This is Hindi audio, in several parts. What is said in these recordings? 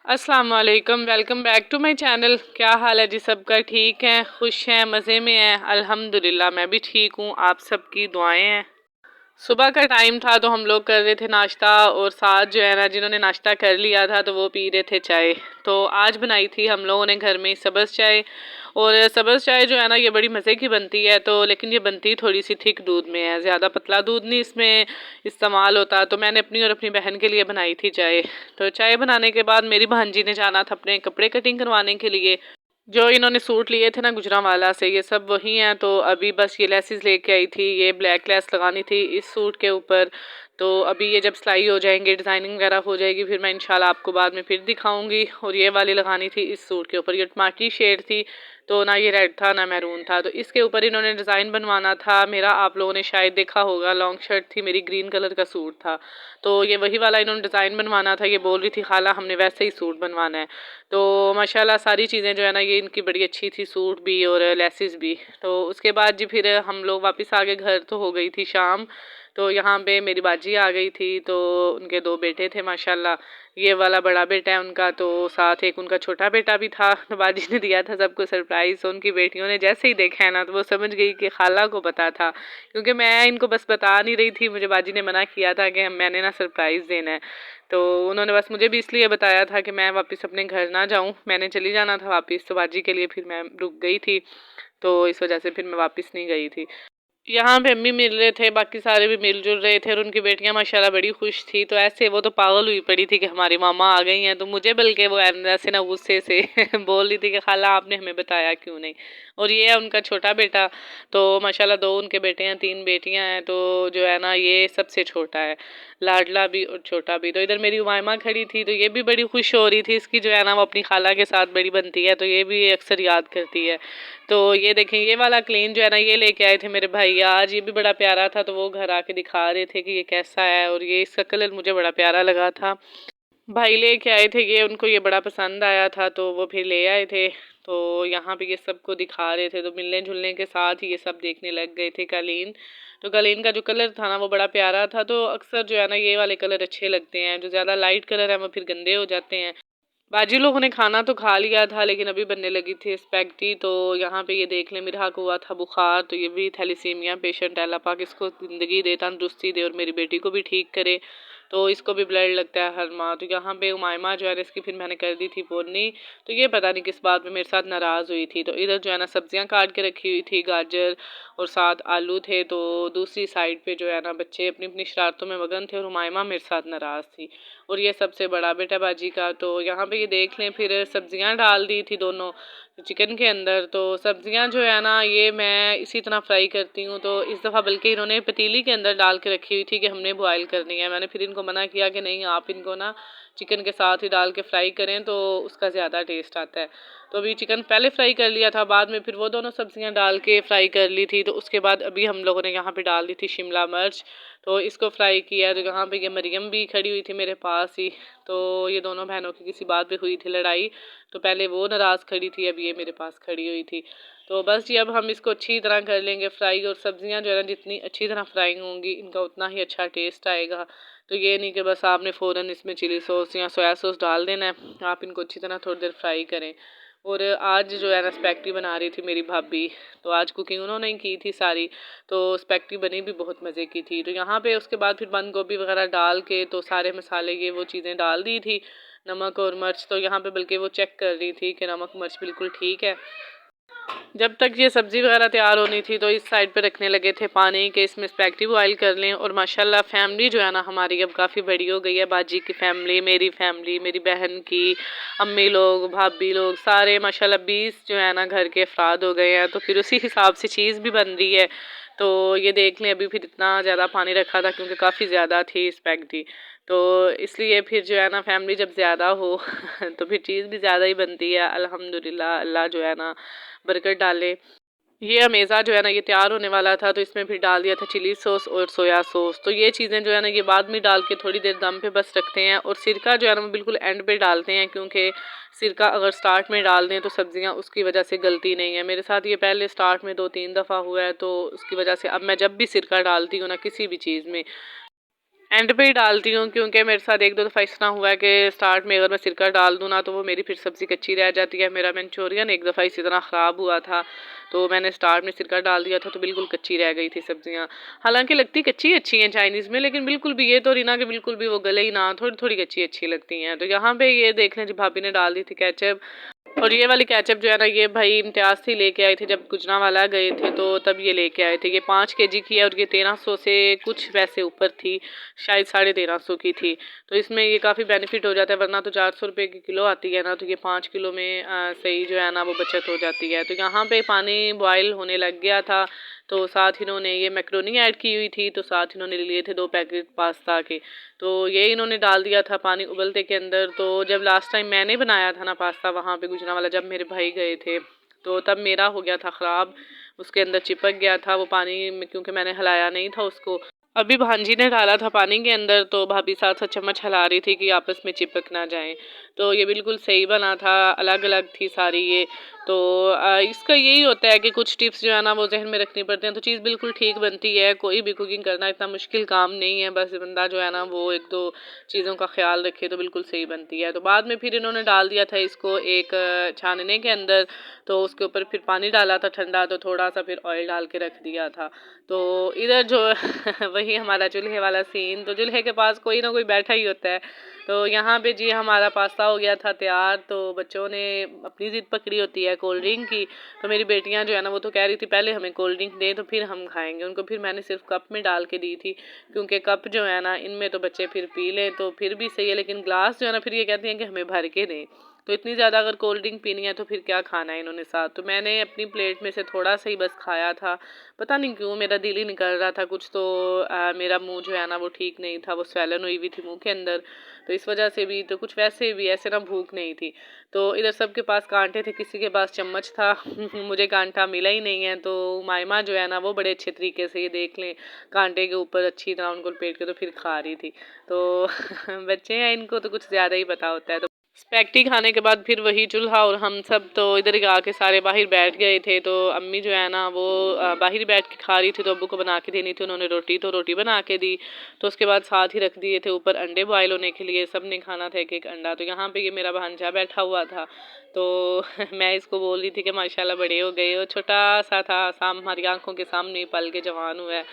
अस्सलाम वालेकुम, welcome back to my channel. क्या हाल है जी? सबका ठीक है, खुश हैं, मज़े में हैं? अल्हम्दुलिल्लाह मैं भी ठीक हूँ, आप सबकी दुआएं हैं। सुबह का टाइम था तो हम लोग कर रहे थे नाश्ता, और साथ जो है ना जिन्होंने नाश्ता कर लिया था तो वो पी रहे थे चाय। तो आज बनाई थी हम लोगों ने घर में सब्ज़ चाय। और सब्ज़ चाय जो है ना ये बड़ी मज़े की बनती है, तो लेकिन ये बनती थोड़ी सी थिक दूध में है, ज़्यादा पतला दूध नहीं इसमें इस्तेमाल होता। तो मैंने अपनी और अपनी बहन के लिए बनाई थी चाय। तो चाय बनाने के बाद मेरी भांजी ने जाना था अपने कपड़े कटिंग करवाने के लिए। जो इन्होंने सूट लिए थे ना गुजरांवाला से, ये सब वही हैं। तो अभी बस ये लेसिस लेके आई थी, ये ब्लैक लेस लगानी थी इस सूट के ऊपर। तो अभी ये जब सिलाई हो जाएंगे, डिज़ाइनिंग वगैरह हो जाएगी, फिर मैं इंशाल्लाह आपको बाद में फिर दिखाऊंगी। और ये वाली लगानी थी इस सूट के ऊपर, ये टमाटरी शेड थी। तो ना ये रेड था ना मैरून था, तो इसके ऊपर इन्होंने डिज़ाइन बनवाना था मेरा। आप लोगों ने शायद देखा होगा, लॉन्ग शर्ट थी मेरी, ग्रीन कलर का सूट था। तो ये वही वाला इन्होंने डिज़ाइन बनवाना था। ये बोल रही थी खाला हमने वैसे ही सूट बनवाना है। तो माशाल्लाह सारी चीज़ें जो है ना ये इनकी बड़ी अच्छी थी, सूट भी और लेसिस भी। तो उसके बाद जी फिर हम लोग वापस आ गए घर। तो हो गई थी शाम। तो यहाँ पे मेरी बाजी आ गई थी, तो उनके दो बेटे थे माशाल्लाह। ये वाला बड़ा बेटा है उनका, तो साथ एक उनका छोटा बेटा भी था। तो बाजी ने दिया था सबको सरप्राइज़। तो उनकी बेटियों ने जैसे ही देखा है ना तो वो समझ गई कि खाला को पता था, क्योंकि मैं इनको बस बता नहीं रही थी, मुझे बाजी ने मना किया था कि मैंने ना सरप्राइज़ देना है। तो उन्होंने बस मुझे भी इसलिए बताया था कि मैं वापस अपने घर ना जाऊं, मैंने चली जाना था वापस। तो बाजी के लिए फिर मैं रुक गई थी, तो इस वजह से फिर मैं वापस नहीं गई थी। यहाँ पे अम्मी मिल रहे थे, बाकी सारे भी मिलजुल रहे थे, और उनकी बेटियां माशाल्लाह बड़ी खुश थी। तो ऐसे वो तो पागल हुई पड़ी थी कि हमारी मामा आ गई हैं। तो मुझे बल्कि वो ऐसे ना गुस्से से बोल रही थी कि खाला आपने हमें बताया क्यों नहीं। और ये है उनका छोटा बेटा। तो माशाल्लाह दो उनके बेटे हैं, तीन बेटियां हैं। तो जो है ना ये सबसे छोटा है, लाडला भी और छोटा भी। तो इधर मेरी उमायमा खड़ी थी, तो ये भी बड़ी खुश हो रही थी। इसकी जो है ना वो अपनी खाला के साथ बड़ी बनती है, तो ये भी अक्सर याद करती है। तो ये देखें, ये वाला क्लीन जो है ना ये लेके आए थे मेरे भाई आज, ये भी बड़ा प्यारा था। तो वो घर आके दिखा रहे थे कि ये कैसा है, और ये इसका कलर मुझे बड़ा प्यारा लगा था। भाई लेके आए थे ये, उनको ये बड़ा पसंद आया था, तो वो फिर ले आए थे। तो यहाँ पे ये सबको दिखा रहे थे, तो मिलने जुलने के साथ ही ये सब देखने लग गए थे कालीन। तो कालीन का जो कलर था ना वो बड़ा प्यारा था। तो अक्सर जो है ना ये वाले कलर अच्छे लगते हैं, जो ज़्यादा लाइट कलर है वो फिर गंदे हो जाते हैं। बाजी लोगों ने खाना तो खा लिया था, लेकिन अभी बनने लगी थी स्पैगेटी। तो यहाँ पे ये देख लें, मिराह को हुआ था बुखार, तो ये भी थैलीसीमिया पेशेंट है। अल्लाह पाक इसको ज़िंदगी दे, तंदुरुस्ती दे, और मेरी बेटी को भी ठीक करे। तो इसको भी ब्लड लगता है हर माह। तो यहाँ पे उमायमा जो है ना इसकी फिर मैंने कर दी थी पोनी। तो ये पता नहीं किस बात में मेरे साथ नाराज़ हुई थी। तो इधर जो है ना सब्जियाँ काट के रखी हुई थी, गाजर और साथ आलू थे। तो दूसरी साइड पे जो है ना बच्चे अपनी अपनी शरारतों में मगन थे, और उमायमा मेरे साथ नाराज़ थी। और ये सबसे बड़ा बेटा बाजी का। तो यहाँ पे ये देख लें, फिर सब्जियां डाल दी थी दोनों चिकन के अंदर। तो सब्जियां जो है ना ये मैं इसी तरह फ्राई करती हूँ। तो इस दफ़ा बल्कि इन्होंने पतीली के अंदर डाल के रखी हुई थी कि हमने बॉयल करनी है। मैंने फिर इनको मना किया कि नहीं, आप इनको ना चिकन के साथ ही डाल के फ्राई करें, तो उसका ज़्यादा टेस्ट आता है। तो अभी चिकन पहले फ्राई कर लिया था, बाद में फिर वो दोनों सब्जियां डाल के फ्राई कर ली थी। तो उसके बाद अभी हम लोगों ने यहाँ पे डाल दी थी शिमला मिर्च, तो इसको फ्राई किया। तो यहाँ पे ये मरियम भी खड़ी हुई थी मेरे पास ही। तो ये दोनों बहनों की किसी बात पे हुई थी लड़ाई, तो पहले वो नाराज़ खड़ी थी, अब ये मेरे पास खड़ी हुई थी। तो बस जी अब हम इसको अच्छी तरह कर लेंगे फ्राई। और सब्जियां जो है ना जितनी अच्छी तरह फ्राई होंगी इनका उतना ही अच्छा टेस्ट आएगा। तो ये नहीं कि बस आपने फ़ौरन इसमें चिली सॉस या सोया सॉस डाल देना है, आप इनको अच्छी तरह थोड़ी देर फ्राई करें। और आज जो है ना स्पैगेटी बना रही थी मेरी भाभी, तो आज कुकिंग उन्होंने ही की थी सारी। तो स्पैगेटी बनी भी बहुत मज़े की थी। तो यहाँ पे उसके बाद फिर बंद गोभी वगैरह डाल के तो सारे मसाले ये वो चीज़ें डाल दी थी, नमक और मिर्च। तो यहाँ पे बल्कि वो चेक कर रही थी कि नमक मिर्च बिल्कुल ठीक है। जब तक ये सब्ज़ी वगैरह तैयार होनी थी, तो इस साइड पे रखने लगे थे पानी के इसमें स्पैगेटी बॉयल कर लें। और माशाल्लाह फैमिली जो है ना हमारी अब काफ़ी बड़ी हो गई है। बाजी की फैमिली, मेरी बहन की अम्मी लोग, भाभी लोग, सारे माशाल्लाह 20 जो है ना घर के अफराद हो गए हैं। तो फिर उसी हिसाब से चीज़ भी बन रही है। तो ये देख लें, अभी फिर इतना ज़्यादा पानी रखा था क्योंकि काफ़ी ज़्यादा थी स्पैगेटी। तो इसलिए फिर जो है ना फैमिली जब ज़्यादा हो तो फिर चीज़ भी ज़्यादा ही बनती है। अल्हम्दुलिल्लाह, अल्लाह जो है ना बरकत डाले। ये अमेज़ा जो है ना ये तैयार होने वाला था, तो इसमें फिर डाल दिया था चिली सॉस और सोया सॉस। तो ये चीज़ें जो है ना ये बाद में डाल के थोड़ी देर दम पे बस रखते हैं। और सिरका जो है ना वो बिल्कुल एंड पे डालते हैं, क्योंकि सिरका अगर स्टार्ट में डाल दें तो सब्जियां उसकी वजह से गलती नहीं है। मेरे साथ ये पहले स्टार्ट में 2-3 दफ़ा हुआ है, तो उसकी वजह से अब मैं जब भी सिरका डालती हूँ ना किसी भी चीज़ में, एंड पे ही डालती हूँ, क्योंकि मेरे साथ एक दो दफ़ा इस तरह हुआ है कि स्टार्ट में अगर मैं सिरका डाल दूँ ना तो वो मेरी फिर सब्ज़ी कच्ची रह जाती है। मेरा मंचूरियन एक दफ़ा इसी तरह ख़राब हुआ था, तो मैंने स्टार्ट में सिरका डाल दिया था तो बिल्कुल कच्ची रह गई थी सब्ज़ियाँ। हालांकि लगती कच्ची अच्छी हैं चाइनीज़ में, लेकिन बिल्कुल भी ये तो नहीं ना कि बिल्कुल भी वो गले ही ना, थोड़ी थोड़ी कच्ची अच्छी लगती हैं। तो यहाँ पे ये देख लें जी, भाभी ने डाल दी थी केचप। और ये वाली केचप जो है ना, ये भाई इम्तियाज़ से लेके आए थे जब गुजरांवाला गए थे, तो तब ये लेके आए थे। ये 5 kg की है और ये 1300 से कुछ वैसे ऊपर थी, शायद 1350 की थी। तो इसमें ये काफ़ी बेनिफिट हो जाता है, वरना तो 400 रुपये की किलो आती है ना, तो ये 5 किलो में सही जो है ना वो बचत हो जाती है। तो यहाँ पे पानी बॉयल होने लग गया था, तो साथ इन्होंने ये मैक्रोनी ऐड की हुई थी, तो साथ इन्होंने लिए थे 2 पैकेट पास्ता के, तो ये इन्होंने डाल दिया था पानी उबलते के अंदर। तो जब लास्ट टाइम मैंने बनाया था ना पास्ता वहाँ पे गुजरांवाला, जब मेरे भाई गए थे, तो तब मेरा हो गया था ख़राब, उसके अंदर चिपक गया था वो पानी में, क्योंकि मैंने हिलाया नहीं था उसको। अभी भांजी ने डाला था पानी के अंदर, तो भाभी साथ साथ चम्मच हिला रही थी कि आपस में चिपक ना जाएं। तो ये बिल्कुल सही बना था, अलग अलग थी सारी ये। तो इसका यही होता है कि कुछ टिप्स जो है ना वो जहन में रखनी पड़ती हैं, तो चीज़ बिल्कुल ठीक बनती है। कोई भी कुकिंग करना इतना मुश्किल काम नहीं है, बस बंदा जो है ना वो एक दो चीज़ों का ख्याल रखे तो बिल्कुल सही बनती है। तो बाद में फिर इन्होंने डाल दिया था इसको एक छानने के अंदर, तो उसके ऊपर फिर पानी डाला था ठंडा, तो थोड़ा सा फिर ऑयल डाल के रख दिया था। तो इधर जो वही हमारा चूल्हे वाला सीन, तो चूल्हे के पास कोई ना कोई बैठा ही होता है। तो यहाँ पे जी हमारा पास्ता हो गया था तैयार। तो बच्चों ने अपनी ज़िद पकड़ी होती है कोल्ड ड्रिंक की, तो मेरी बेटियाँ जो है ना वो तो कह रही थी पहले हमें कोल्ड ड्रिंक दें तो फिर हम खाएंगे। उनको फिर मैंने सिर्फ कप में डाल के दी थी, क्योंकि कप जो है ना इनमें तो बच्चे फिर पी लें तो फिर भी सही है, लेकिन ग्लास जो है ना फिर ये कहती हैं कि हमें भर के दें। तो इतनी ज़्यादा अगर कोल्ड ड्रिंक पीनी है तो फिर क्या खाना है इन्होंने साथ। तो मैंने अपनी प्लेट में से थोड़ा सा ही बस खाया था, पता नहीं क्यों मेरा दिल ही निकल रहा था कुछ, तो मेरा मुंह जो है ना वो ठीक नहीं था, वो स्वेलन हुई हुई थी मुंह के अंदर, तो इस वजह से भी, तो कुछ वैसे भी ऐसे ना भूख नहीं थी। तो इधर सबके पास कांटे थे, किसी के पास चम्मच था मुझे कांटा मिला ही नहीं है। तो मायमा जो है ना वो बड़े अच्छे तरीके से, ये देख लें, कांटे के ऊपर अच्छी तरह उनको लपेट के तो फिर खा रही थी। तो बच्चे हैं, इनको तो कुछ ज़्यादा ही पता होता है। तो स्पैगेटी खाने के बाद फिर वही चूल्हा और हम सब तो इधर ही आके सारे बाहर बैठ गए थे। तो अम्मी जो है ना वो बाहर बैठ के खा रही थी, तो अब्बू को बना के देनी थी उन्होंने रोटी, तो रोटी बना के दी। तो उसके बाद साथ ही रख दिए थे ऊपर अंडे बॉयल होने के लिए, सब ने खाना था एक एक अंडा। तो यहाँ पे ये मेरा भांजा बैठा हुआ था, तो मैं इसको बोल रही थी कि माशाल्लाह बड़े हो गए हो, छोटा सा था हमारी आंखों के सामने पल के जवान हुआ है।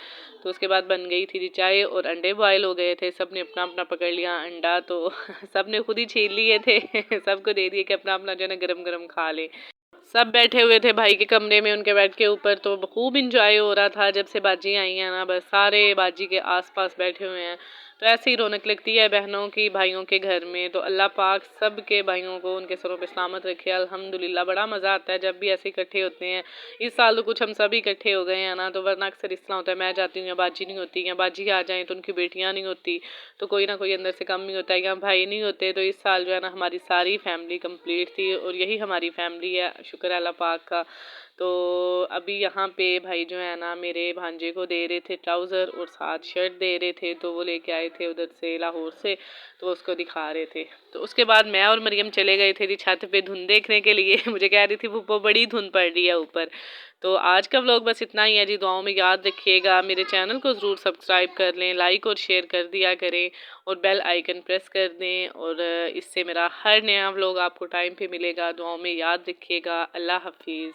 तो उसके बाद बन गई थी चाय और अंडे बॉयल हो गए थे, सब ने अपना अपना पकड़ लिया अंडा, तो सब ने खुद ही छीन लिए थे सबको दे दिए कि अपना अपना जो है ना गरम गरम खा ले। सब बैठे हुए थे भाई के कमरे में उनके बेड के ऊपर, तो खूब इंजॉय हो रहा था। जब से बाजी आई हैं ना बस सारे बाजी के आसपास बैठे हुए हैं, तो ऐसे ही रौनक लगती है बहनों की भाइयों के घर में। तो अल्लाह पाक सब के भाइयों को उनके सरों पे सलामत रखे अल्हम्दुलिल्लाह। बड़ा मज़ा आता है जब भी ऐसे इकट्ठे होते हैं। इस साल तो कुछ हम सब इकट्ठे हो गए हैं ना, तो वरना अक्सर इस तरह होता है मैं जाती हूँ या बाजी नहीं होती, या बाजी आ जाएँ तो उनकी बेटियाँ नहीं होती, तो कोई ना कोई अंदर से कम नहीं होता है, या भाई नहीं होते। तो इस साल जो है ना हमारी सारी फैमिली कंप्लीट थी, और यही हमारी फैमिली है, शुक्र है अल्लाह पाक का। तो अभी यहाँ पे भाई जो है ना मेरे भांजे को दे रहे थे ट्राउज़र और साथ शर्ट दे रहे थे, तो वो लेके आए थे उधर से लाहौर से, तो उसको दिखा रहे थे। तो उसके बाद मैं और मरियम चले गए थे जी छत पे धुंध देखने के लिए मुझे कह रही थी वो बड़ी धुंध पड़ रही है ऊपर। तो आज का व्लॉग बस इतना ही है जी। दुआओं में याद रखिएगा, मेरे चैनल को ज़रूर सब्सक्राइब कर लें, लाइक और शेयर कर दिया करें, और बेल आइकन प्रेस कर दें, और इससे मेरा हर नया व्लॉग आपको टाइम पे मिलेगा। दुआओं में याद रखिएगा। अल्लाह हाफिज़।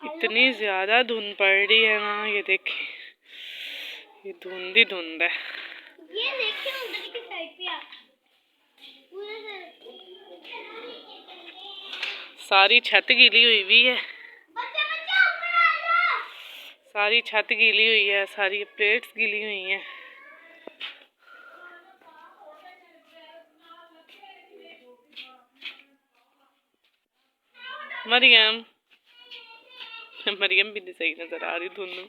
इतनी ज़्यादा धुंध पड़ रही है ना, ये देखिए, ये धुंध ही धुंध है। ये देखिए उधर की साइड पे सारी छत गीली हुई हुई है, सारी छत गीली हुई है, सारी प्लेट्स गीली हुई हैं। मरियम मरियम भी नहीं सही नजर आ रही धुंध में।